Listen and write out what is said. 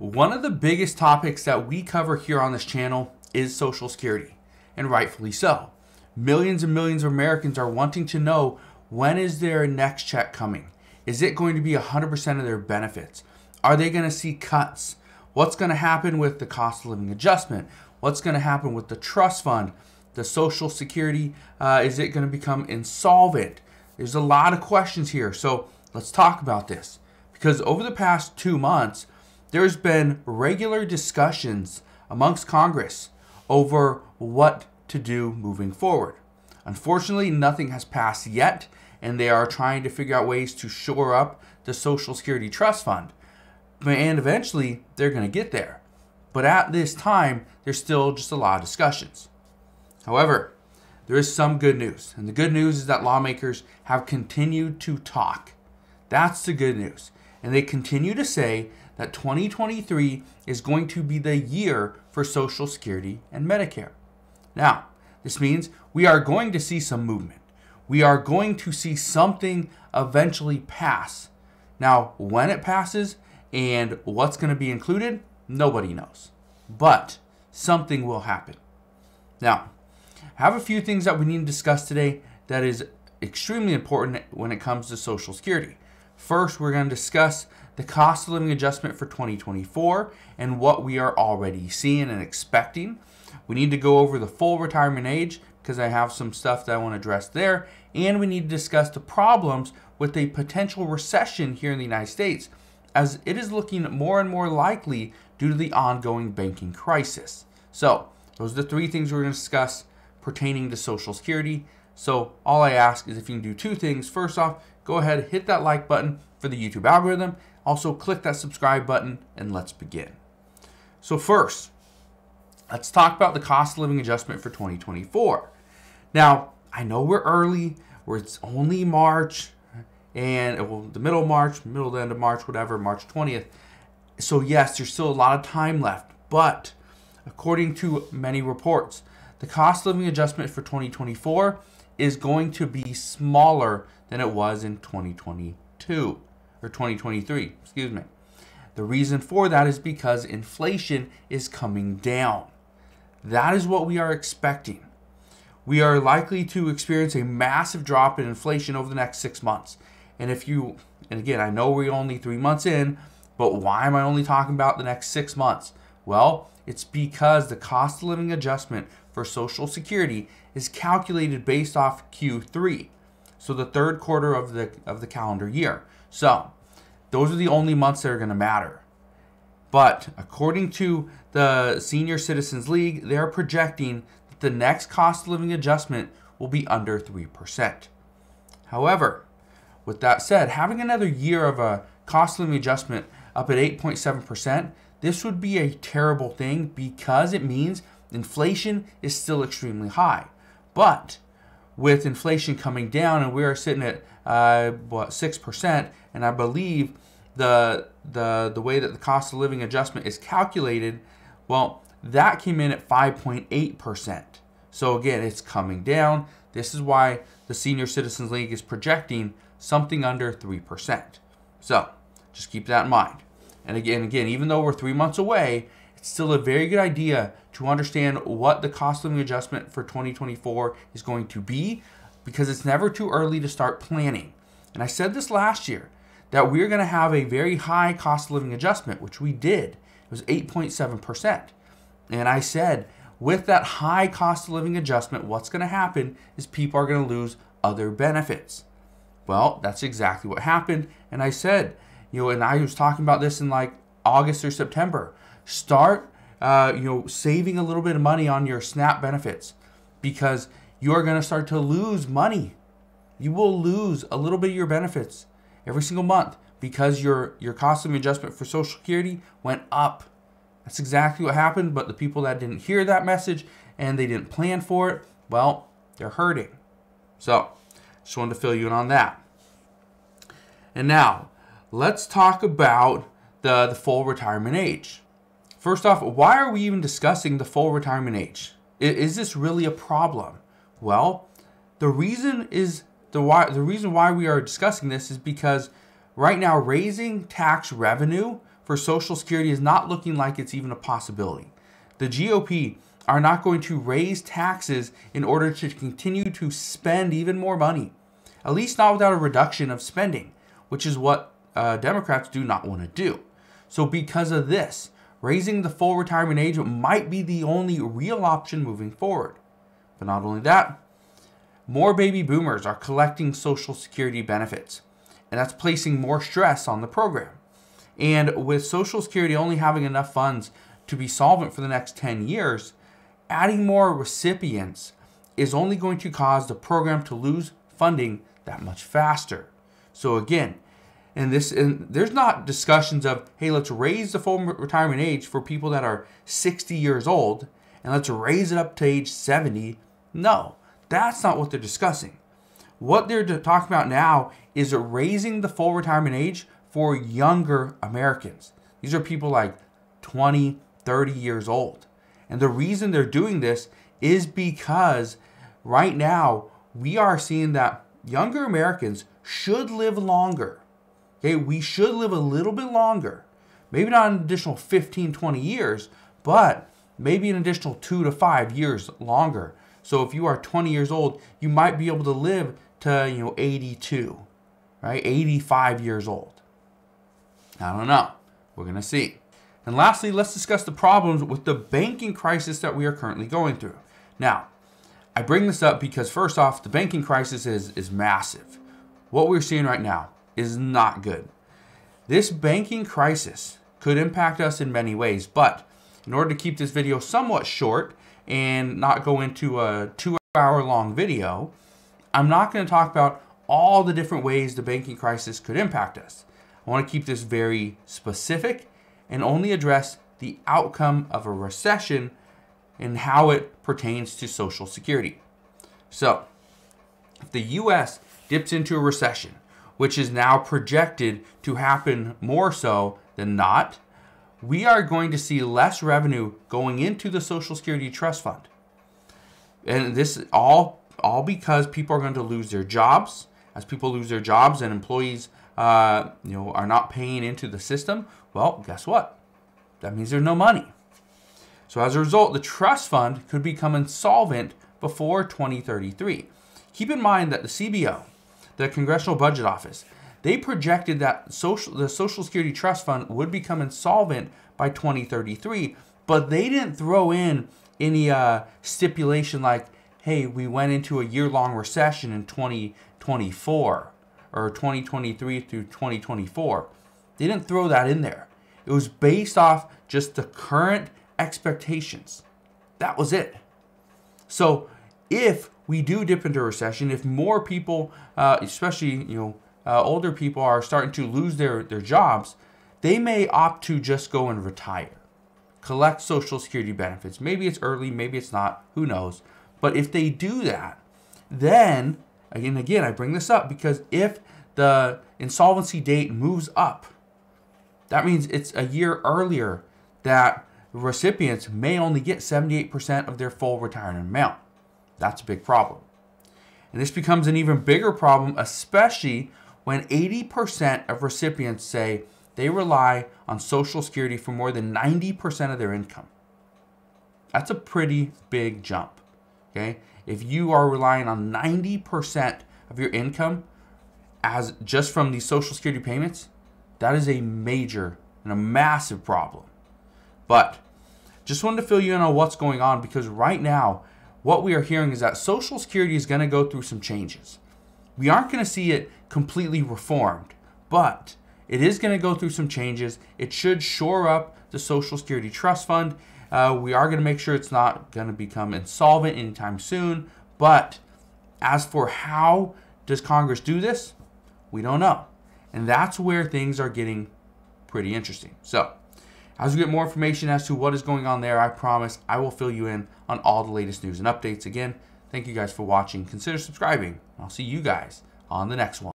One of the biggest topics that we cover here on this channel is Social Security, and rightfully so. Millions and millions of Americans are wanting to know, when is their next check coming? Is it going to be 100% of their benefits? Are they going to see cuts? What's going to happen with the cost of living adjustment? What's going to happen with the trust fund? The Social Security, is it going to become insolvent? There's a lot of questions here, so let's talk about this. Because over the past 2 months, there's been regular discussions amongst Congress over what to do moving forward. Unfortunately, nothing has passed yet, and they are trying to figure out ways to shore up the Social Security Trust Fund. And eventually, they're going to get there. But at this time, there's still just a lot of discussions. However, there is some good news. And the good news is that lawmakers have continued to talk. That's the good news. And they continue to say that 2023 is going to be the year for Social Security and Medicare. Now, this means we are going to see some movement. We are going to see something eventually pass. Now, when it passes and what's going to be included, nobody knows. But something will happen. Now, I have a few things that we need to discuss today that is extremely important when it comes to Social Security. First, we're going to discuss the cost of living adjustment for 2024 and what we are already seeing and expecting. We need to go over the full retirement age because I have some stuff that I want to address there. And we need to discuss the problems with a potential recession here in the United States, as it is looking more and more likely due to the ongoing banking crisis. So those are the 3 things we're going to discuss pertaining to Social Security. So all I ask is if you can do 2 things. First off, go ahead, hit that like button for the YouTube algorithm. Also click that subscribe button and let's begin. So first, let's talk about the cost of living adjustment for 2024. Now, I know we're early, where it's only March, and the middle of March, middle to end of March, whatever, March 20th. So yes, there's still a lot of time left, but according to many reports, the cost of living adjustment for 2024 is going to be smaller than it was in 2022, or 2023, excuse me. The reason for that is because inflation is coming down. That is what we are expecting. We are likely to experience a massive drop in inflation over the next 6 months. And again, I know we're only 3 months in, but why am I only talking about the next 6 months? Well, it's because the cost of living adjustment for Social Security is calculated based off Q3, so the 3rd quarter of the calendar year. So those are the only months that are going to matter. But according to the Senior Citizens League, they're projecting that the next cost of living adjustment will be under 3%. However, with that said, having another year of a cost of living adjustment up at 8.7%, this would be a terrible thing because it means inflation is still extremely high. But with inflation coming down, and we are sitting at 6%, and I believe the way that the cost of living adjustment is calculated, well, that came in at 5.8%. So again, it's coming down. This is why the Senior Citizens League is projecting something under 3%. So just keep that in mind. And again, even though we're 3 months away, it's still a very good idea to understand what the cost of living adjustment for 2024 is going to be, because it's never too early to start planning. And I said this last year, that we're going to have a very high cost of living adjustment, which we did. It was 8.7%. And I said, with that high cost of living adjustment, what's going to happen is people are going to lose other benefits. Well, that's exactly what happened. And I said, and I was talking about this in like August or September. Start, saving a little bit of money on your SNAP benefits, because you are going to start to lose money. You will lose a little bit of your benefits every single month because your cost of living adjustment for Social Security went up. That's exactly what happened, but the people that didn't hear that message and they didn't plan for it, well, they're hurting. So, just wanted to fill you in on that. And now, let's talk about the full retirement age. First off, why are we even discussing the full retirement age? Is this really a problem? Well, the reason why we are discussing this is because right now raising tax revenue for Social Security is not looking like it's even a possibility. The GOP are not going to raise taxes in order to continue to spend even more money, at least not without a reduction of spending, which is what Democrats do not want to do. So because of this, raising the full retirement age might be the only real option moving forward. But not only that, more baby boomers are collecting Social Security benefits, and that's placing more stress on the program. And with Social Security only having enough funds to be solvent for the next 10 years, adding more recipients is only going to cause the program to lose funding that much faster. So again, there's not discussions of, hey, let's raise the full retirement age for people that are 60 years old and let's raise it up to age 70. No, that's not what they're discussing. What they're talking about now is raising the full retirement age for younger Americans. These are people like 20, 30 years old. And the reason they're doing this is because right now we are seeing that younger Americans should live longer. Okay, we should live a little bit longer. Maybe not an additional 15, 20 years, but maybe an additional 2 to 5 years longer. So if you are 20 years old, you might be able to live to, 82, right? 85 years old. I don't know. We're going to see. And lastly, let's discuss the problems with the banking crisis that we are currently going through. Now, I bring this up because first off, the banking crisis is massive. What we're seeing right now is not good. This banking crisis could impact us in many ways, but in order to keep this video somewhat short and not go into a 2-hour-long video, I'm not going to talk about all the different ways the banking crisis could impact us. I want to keep this very specific and only address the outcome of a recession and how it pertains to Social Security. So, if the U.S. dips into a recession, which is now projected to happen more so than not, we are going to see less revenue going into the Social Security Trust Fund. And this all because people are going to lose their jobs. As people lose their jobs and employees are not paying into the system, well, guess what? That means there's no money. So as a result, the trust fund could become insolvent before 2033. Keep in mind that the CBO, the Congressional Budget Office, they projected that the Social Security Trust Fund would become insolvent by 2033, but they didn't throw in any stipulation like, hey, we went into a year-long recession in 2024 or 2023 through 2024. They didn't throw that in there. It was based off just the current expectations. That was it. So if we do dip into a recession, if more people, especially older people, are starting to lose their jobs, they may opt to just go and retire, collect Social Security benefits. Maybe it's early, maybe it's not, who knows. But if they do that, then, again, I bring this up because if the insolvency date moves up, that means it's a year earlier that recipients may only get 78% of their full retirement amount. That's a big problem. And this becomes an even bigger problem, especially when 80% of recipients say they rely on Social Security for more than 90% of their income. That's a pretty big jump. Okay? If you are relying on 90% of your income as just from these Social Security payments, that is a major and a massive problem. But just wanted to fill you in on what's going on because right now, what we are hearing is that Social Security is going to go through some changes. We aren't going to see it completely reformed, but it is going to go through some changes. It should shore up the Social Security Trust Fund. We are going to make sure it's not going to become insolvent anytime soon. But as for how does Congress do this, we don't know. And that's where things are getting pretty interesting. So as we get more information as to what is going on there, I promise I will fill you in on all the latest news and updates. Again, thank you guys for watching. Consider subscribing. I'll see you guys on the next one.